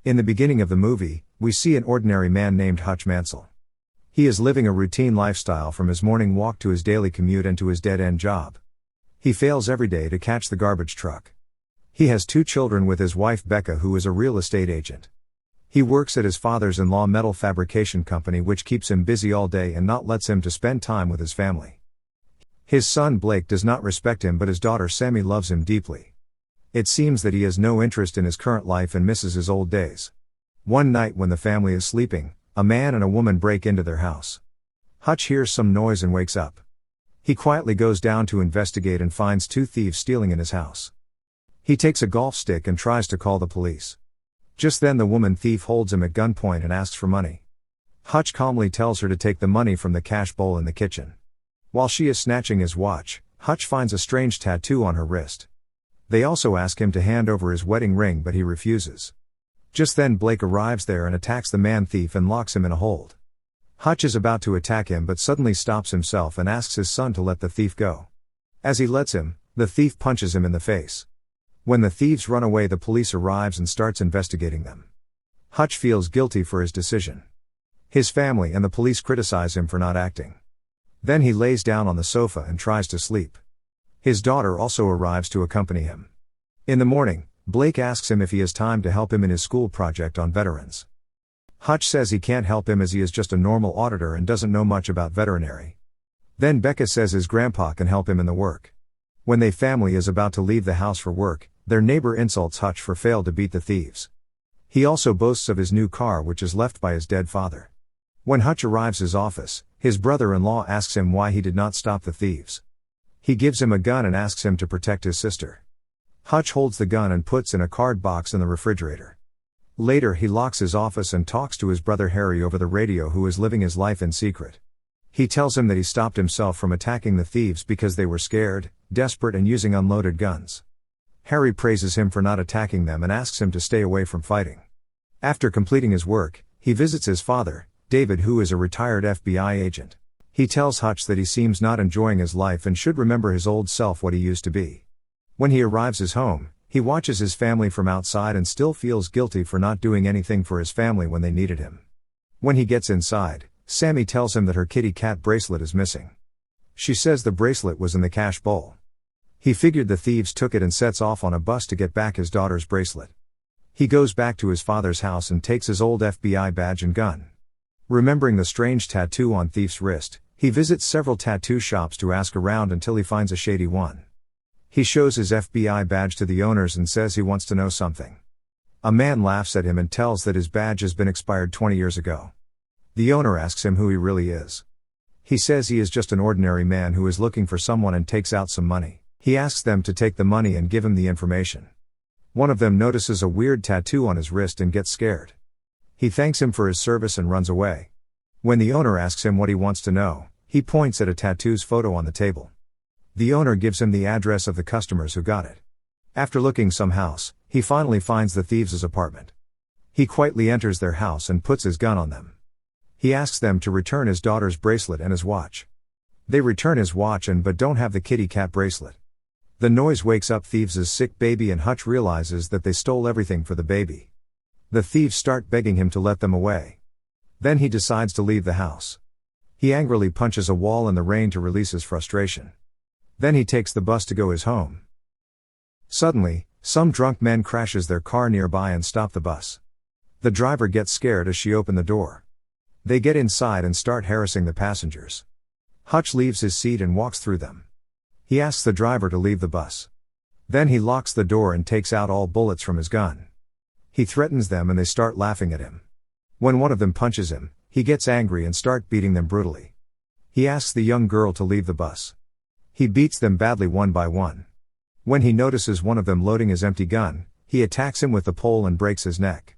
In the beginning of the movie, we see an ordinary man named Hutch Mansell. He is living a routine lifestyle from his morning walk to his daily commute and to his dead-end job. He fails every day to catch the garbage truck. He has 2 children with his wife Becca, who is a real estate agent. He works at his father's-in-law metal fabrication company, which keeps him busy all day and not lets him to spend time with his family. His son Blake does not respect him, but his daughter Sammy loves him deeply. It seems that he has no interest in his current life and misses his old days. One night when the family is sleeping, a man and a woman break into their house. Hutch hears some noise and wakes up. He quietly goes down to investigate and finds 2 thieves stealing in his house. He takes a golf stick and tries to call the police. Just then the woman thief holds him at gunpoint and asks for money. Hutch calmly tells her to take the money from the cash bowl in the kitchen. While she is snatching his watch, Hutch finds a strange tattoo on her wrist. They also ask him to hand over his wedding ring, but he refuses. Just then Blake arrives there and attacks the man thief and locks him in a hold. Hutch is about to attack him but suddenly stops himself and asks his son to let the thief go. As he lets him, the thief punches him in the face. When the thieves run away, the police arrives and starts investigating them. Hutch feels guilty for his decision. His family and the police criticize him for not acting. Then he lays down on the sofa and tries to sleep. His daughter also arrives to accompany him. In the morning, Blake asks him if he has time to help him in his school project on veterans. Hutch says he can't help him as he is just a normal auditor and doesn't know much about veterinary. Then Becca says his grandpa can help him in the work. When their family is about to leave the house for work, their neighbor insults Hutch for failed to beat the thieves. He also boasts of his new car, which is left by his dead father. When Hutch arrives at his office, his brother-in-law asks him why he did not stop the thieves. He gives him a gun and asks him to protect his sister. Hutch holds the gun and puts in a card box in the refrigerator. Later he locks his office and talks to his brother Harry over the radio, who is living his life in secret. He tells him that he stopped himself from attacking the thieves because they were scared, desperate and using unloaded guns. Harry praises him for not attacking them and asks him to stay away from fighting. After completing his work, he visits his father, David, who is a retired FBI agent. He tells Hutch that he seems not enjoying his life and should remember his old self, what he used to be. When he arrives at his home, he watches his family from outside and still feels guilty for not doing anything for his family when they needed him. When he gets inside, Sammy tells him that her kitty cat bracelet is missing. She says the bracelet was in the cash bowl. He figured the thieves took it and sets off on a bus to get back his daughter's bracelet. He goes back to his father's house and takes his old FBI badge and gun. Remembering the strange tattoo on thief's wrist, he visits several tattoo shops to ask around until he finds a shady one. He shows his FBI badge to the owners and says he wants to know something. A man laughs at him and tells that his badge has been expired 20 years ago. The owner asks him who he really is. He says he is just an ordinary man who is looking for someone and takes out some money. He asks them to take the money and give him the information. One of them notices a weird tattoo on his wrist and gets scared. He thanks him for his service and runs away. When the owner asks him what he wants to know, he points at a tattoo's photo on the table. The owner gives him the address of the customers who got it. After looking some house, he finally finds the thieves' apartment. He quietly enters their house and puts his gun on them. He asks them to return his daughter's bracelet and his watch. They return his watch but don't have the kitty cat bracelet. The noise wakes up thieves' sick baby and Hutch realizes that they stole everything for the baby. The thieves start begging him to let them away. Then he decides to leave the house. He angrily punches a wall in the rain to release his frustration. Then he takes the bus to go his home. Suddenly, some drunk men crashes their car nearby and stop the bus. The driver gets scared as she opened the door. They get inside and start harassing the passengers. Hutch leaves his seat and walks through them. He asks the driver to leave the bus. Then he locks the door and takes out all bullets from his gun. He threatens them and they start laughing at him. When one of them punches him, he gets angry and starts beating them brutally. He asks the young girl to leave the bus. He beats them badly one by one. When he notices one of them loading his empty gun, he attacks him with the pole and breaks his neck.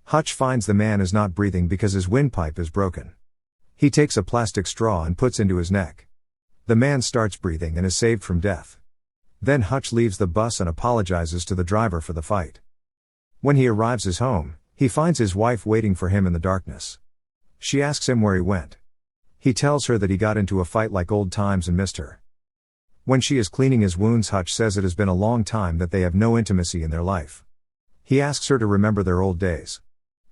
Hutch finds the man is not breathing because his windpipe is broken. He takes a plastic straw and puts into his neck. The man starts breathing and is saved from death. Then Hutch leaves the bus and apologizes to the driver for the fight. When he arrives at his home, he finds his wife waiting for him in the darkness. She asks him where he went. He tells her that he got into a fight like old times and missed her. When she is cleaning his wounds, Hutch says it has been a long time that they have no intimacy in their life. He asks her to remember their old days.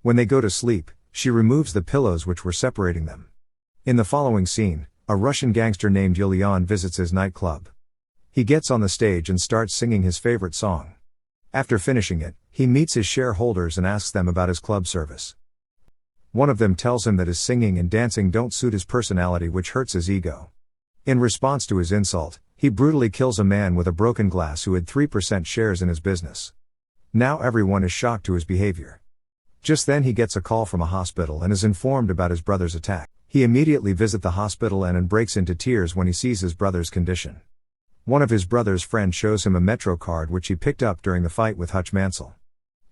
When they go to sleep, she removes the pillows which were separating them. In the following scene, a Russian gangster named Yulian visits his nightclub. He gets on the stage and starts singing his favorite song. After finishing it, he meets his shareholders and asks them about his club service. One of them tells him that his singing and dancing don't suit his personality, which hurts his ego. In response to his insult, he brutally kills a man with a broken glass who had 3% shares in his business. Now everyone is shocked to his behavior. Just then he gets a call from a hospital and is informed about his brother's attack. He immediately visits the hospital and breaks into tears when he sees his brother's condition. One of his brother's friends shows him a Metro card which he picked up during the fight with Hutch Mansell.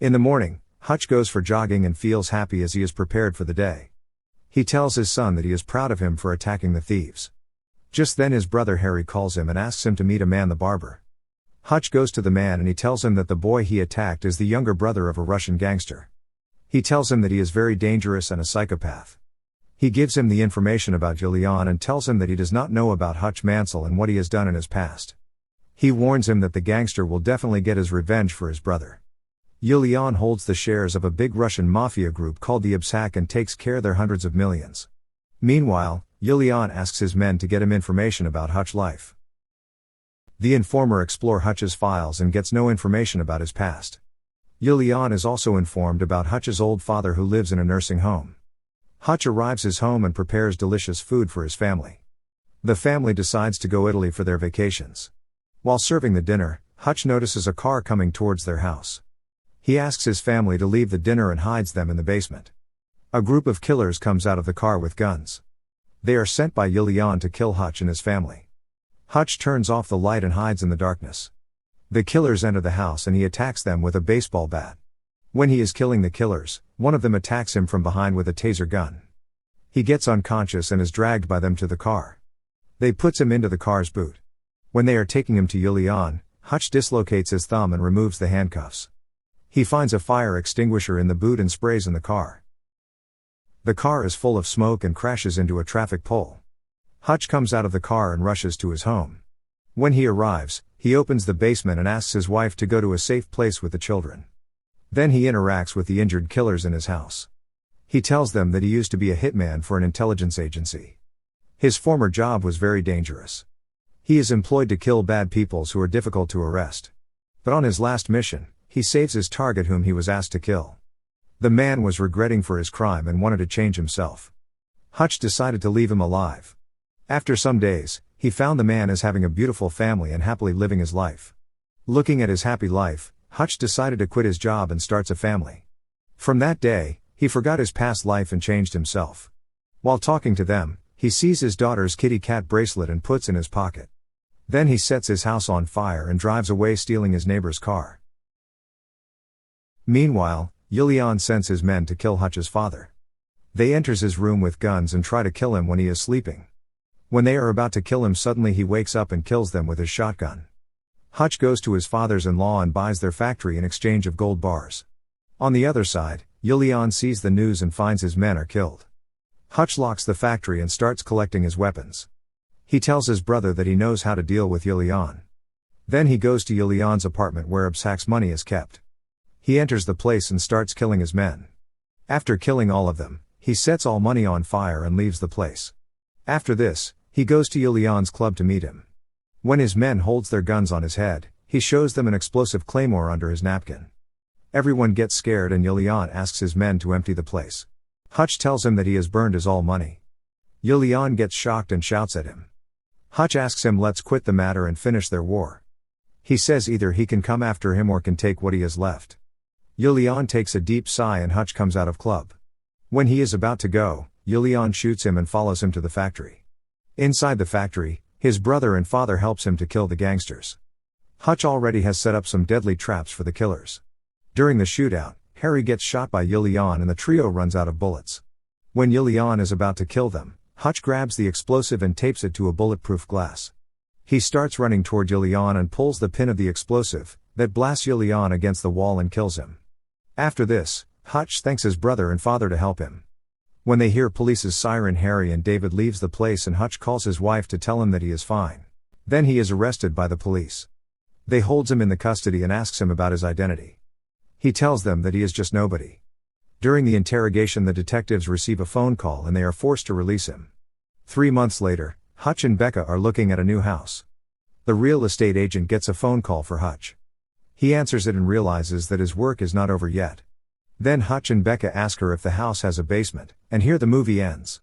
In the morning, Hutch goes for jogging and feels happy as he is prepared for the day. He tells his son that he is proud of him for attacking the thieves. Just then his brother Harry calls him and asks him to meet a man, the barber. Hutch goes to the man and he tells him that the boy he attacked is the younger brother of a Russian gangster. He tells him that he is very dangerous and a psychopath. He gives him the information about Yulian and tells him that he does not know about Hutch Mansell and what he has done in his past. He warns him that the gangster will definitely get his revenge for his brother. Yulian holds the shares of a big Russian Mafia group called the Ibsak and takes care of their hundreds of millions. Meanwhile, Yulian asks his men to get him information about Hutch's life. The informer explores Hutch's files and gets no information about his past. Yulian is also informed about Hutch's old father who lives in a nursing home. Hutch arrives his home and prepares delicious food for his family. The family decides to go Italy for their vacations. While serving the dinner, Hutch notices a car coming towards their house. He asks his family to leave the dinner and hides them in the basement. A group of killers comes out of the car with guns. They are sent by Yulian to kill Hutch and his family. Hutch turns off the light and hides in the darkness. The killers enter the house and he attacks them with a baseball bat. When he is killing the killers, one of them attacks him from behind with a taser gun. He gets unconscious and is dragged by them to the car. They puts him into the car's boot. When they are taking him to Yulian, Hutch dislocates his thumb and removes the handcuffs. He finds a fire extinguisher in the boot and sprays in the car. The car is full of smoke and crashes into a traffic pole. Hutch comes out of the car and rushes to his home. When he arrives, he opens the basement and asks his wife to go to a safe place with the children. Then he interacts with the injured killers in his house. He tells them that he used to be a hitman for an intelligence agency. His former job was very dangerous. He is employed to kill bad people who are difficult to arrest. But on his last mission, he saves his target whom he was asked to kill. The man was regretting for his crime and wanted to change himself. Hutch decided to leave him alive. After some days, he found the man as having a beautiful family and happily living his life. Looking at his happy life, Hutch decided to quit his job and starts a family. From that day, he forgot his past life and changed himself. While talking to them, he sees his daughter's kitty cat bracelet and puts in his pocket. Then he sets his house on fire and drives away, stealing his neighbor's car. Meanwhile, Yulian sends his men to kill Hutch's father. They enters his room with guns and try to kill him when he is sleeping. When they are about to kill him, suddenly he wakes up and kills them with his shotgun. Hutch goes to his fathers-in-law and buys their factory in exchange of gold bars. On the other side, Yulian sees the news and finds his men are killed. Hutch locks the factory and starts collecting his weapons. He tells his brother that he knows how to deal with Yulian. Then he goes to Yulian's apartment where Ibsak's money is kept. He enters the place and starts killing his men. After killing all of them, he sets all money on fire and leaves the place. After this, he goes to Yulian's club to meet him. When his men holds their guns on his head, he shows them an explosive claymore under his napkin. Everyone gets scared and Yulian asks his men to empty the place. Hutch tells him that he has burned his all money. Yulian gets shocked and shouts at him. Hutch asks him let's quit the matter and finish their war. He says either he can come after him or can take what he has left. Yulian takes a deep sigh and Hutch comes out of club. When he is about to go, Yulian shoots him and follows him to the factory. Inside the factory, his brother and father helps him to kill the gangsters. Hutch already has set up some deadly traps for the killers. During the shootout, Harry gets shot by Yulian and the trio runs out of bullets. When Yulian is about to kill them, Hutch grabs the explosive and tapes it to a bulletproof glass. He starts running toward Yulian and pulls the pin of the explosive, that blasts Yulian against the wall and kills him. After this, Hutch thanks his brother and father to help him. When they hear police's siren, Harry and David leaves the place and Hutch calls his wife to tell him that he is fine. Then he is arrested by the police. They holds him in the custody and asks him about his identity. He tells them that he is just nobody. During the interrogation, the detectives receive a phone call and they are forced to release him. 3 months later, Hutch and Becca are looking at a new house. The real estate agent gets a phone call for Hutch. He answers it and realizes that his work is not over yet. Then Hutch and Becca ask her if the house has a basement, and here the movie ends.